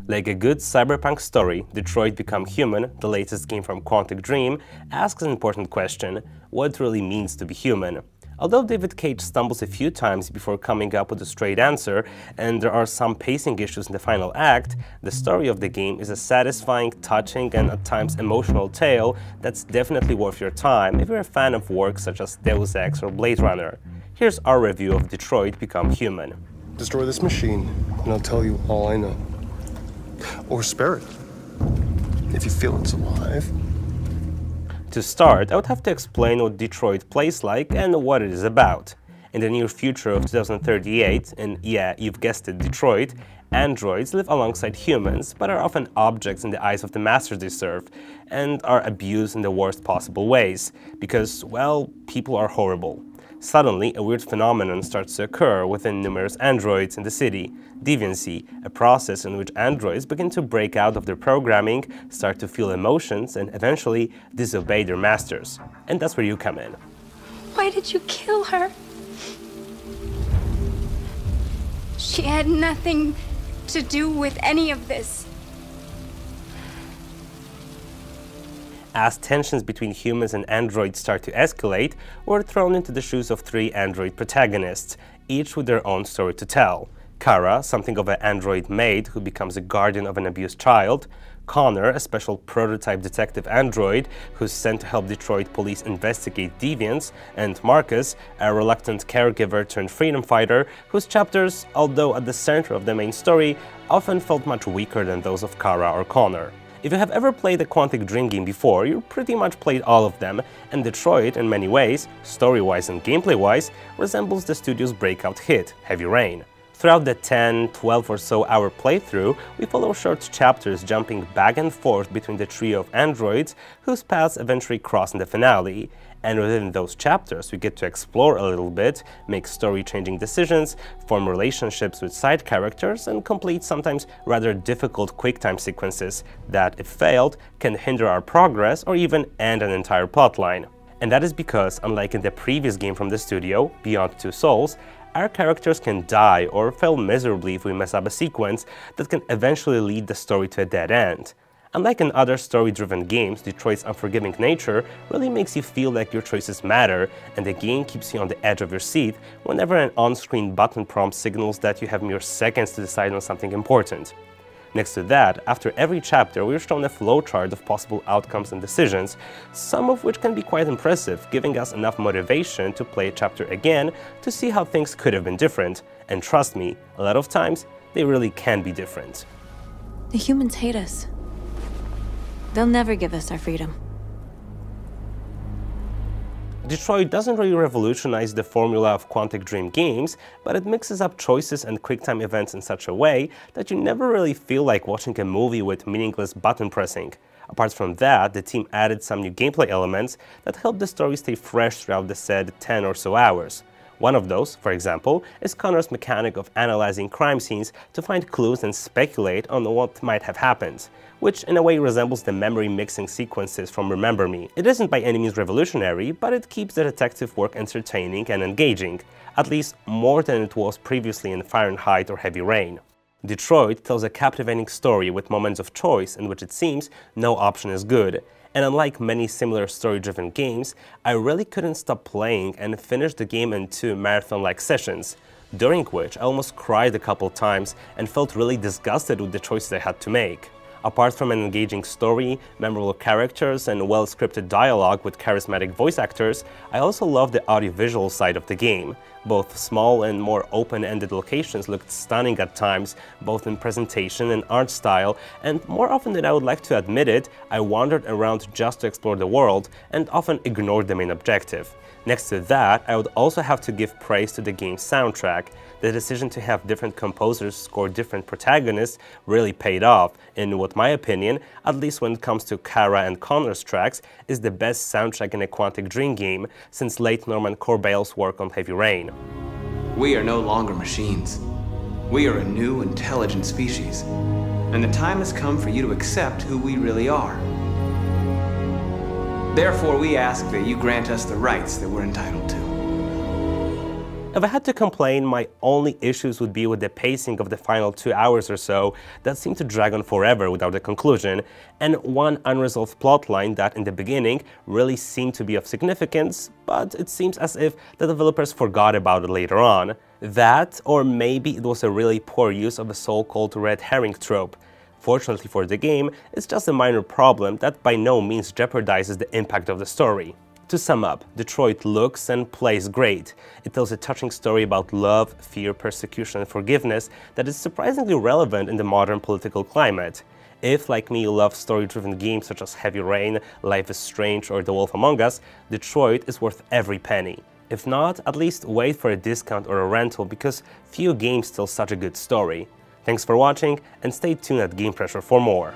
Like a good cyberpunk story, Detroit Become Human, the latest game from Quantic Dream, asks an important question: what it really means to be human. Although David Cage stumbles a few times before coming up with a straight answer, and there are some pacing issues in the final act, the story of the game is a satisfying, touching, and at times emotional tale that's definitely worth your time if you're a fan of works such as Deus Ex or Blade Runner. Here's our review of Detroit Become Human. Destroy this machine, and I'll tell you all I know. Or spare it, if you feel it's alive. To start, I would have to explain what Detroit plays like and what it is about. In the near future of 2038, and yeah, you've guessed it, Detroit, androids live alongside humans, but are often objects in the eyes of the masters they serve, and are abused in the worst possible ways, because, well, people are horrible. Suddenly, a weird phenomenon starts to occur within numerous androids in the city: deviancy, a process in which androids begin to break out of their programming, start to feel emotions, and eventually disobey their masters. And that's where you come in. Why did you kill her? She had nothing to do with any of this. As tensions between humans and androids start to escalate, we're thrown into the shoes of three android protagonists, each with their own story to tell. Kara, something of an android maid who becomes a guardian of an abused child; Connor, a special prototype detective android who's sent to help Detroit police investigate deviants; and Marcus, a reluctant caregiver turned freedom fighter whose chapters, although at the center of the main story, often felt much weaker than those of Kara or Connor. If you have ever played a Quantic Dream game before, you pretty much played all of them, and Detroit, in many ways, story-wise and gameplay-wise, resembles the studio's breakout hit, Heavy Rain. Throughout the 10, 12 or so hour playthrough, we follow short chapters jumping back and forth between the trio of androids whose paths eventually cross in the finale. And within those chapters, we get to explore a little bit, make story-changing decisions, form relationships with side characters, and complete sometimes rather difficult QuickTime sequences that, if failed, can hinder our progress or even end an entire plotline. And that is because, unlike in the previous game from the studio, Beyond Two Souls, our characters can die or fail miserably if we mess up a sequence that can eventually lead the story to a dead end. Unlike in other story-driven games, Detroit's unforgiving nature really makes you feel like your choices matter, and the game keeps you on the edge of your seat whenever an on-screen button prompt signals that you have mere seconds to decide on something important. Next to that, after every chapter, we're shown a flowchart of possible outcomes and decisions, some of which can be quite impressive, giving us enough motivation to play a chapter again to see how things could have been different. And trust me, a lot of times, they really can be different. The humans hate us. They'll never give us our freedom. Detroit doesn't really revolutionize the formula of Quantic Dream games, but it mixes up choices and QuickTime events in such a way that you never really feel like watching a movie with meaningless button pressing. Apart from that, the team added some new gameplay elements that help the story stay fresh throughout the said 10 or so hours. One of those, for example, is Connor's mechanic of analyzing crime scenes to find clues and speculate on what might have happened, which in a way resembles the memory mixing sequences from Remember Me. It isn't by any means revolutionary, but it keeps the detective work entertaining and engaging, at least more than it was previously in Fahrenheit or Heavy Rain. Detroit tells a captivating story with moments of choice in which it seems no option is good. And unlike many similar story-driven games, I really couldn't stop playing and finished the game in 2 marathon-like sessions, during which I almost cried a couple times and felt really disgusted with the choices I had to make. Apart from an engaging story, memorable characters, and well-scripted dialogue with charismatic voice actors, I also love the audiovisual side of the game. Both small and more open-ended locations looked stunning at times, both in presentation and art style, and more often than I would like to admit it, I wandered around just to explore the world and often ignored the main objective. Next to that, I would also have to give praise to the game's soundtrack. The decision to have different composers score different protagonists really paid off, in what my opinion, at least when it comes to Kara and Connor's tracks, is the best soundtrack in a Quantic Dream game since late Norman Corbeil's work on Heavy Rain. We are no longer machines. We are a new, intelligent species, and the time has come for you to accept who we really are. Therefore, we ask that you grant us the rights that we're entitled to. If I had to complain, my only issues would be with the pacing of the final 2 hours or so that seemed to drag on forever without a conclusion, and one unresolved plotline that in the beginning really seemed to be of significance, but it seems as if the developers forgot about it later on. That, or maybe it was a really poor use of a so-called red herring trope. Fortunately for the game, it's just a minor problem that by no means jeopardizes the impact of the story. To sum up, Detroit looks and plays great. It tells a touching story about love, fear, persecution, and forgiveness that is surprisingly relevant in the modern political climate. If, like me, you love story-driven games such as Heavy Rain, Life is Strange, or The Wolf Among Us, Detroit is worth every penny. If not, at least wait for a discount or a rental because few games tell such a good story. Thanks for watching, and stay tuned at GamePressure for more.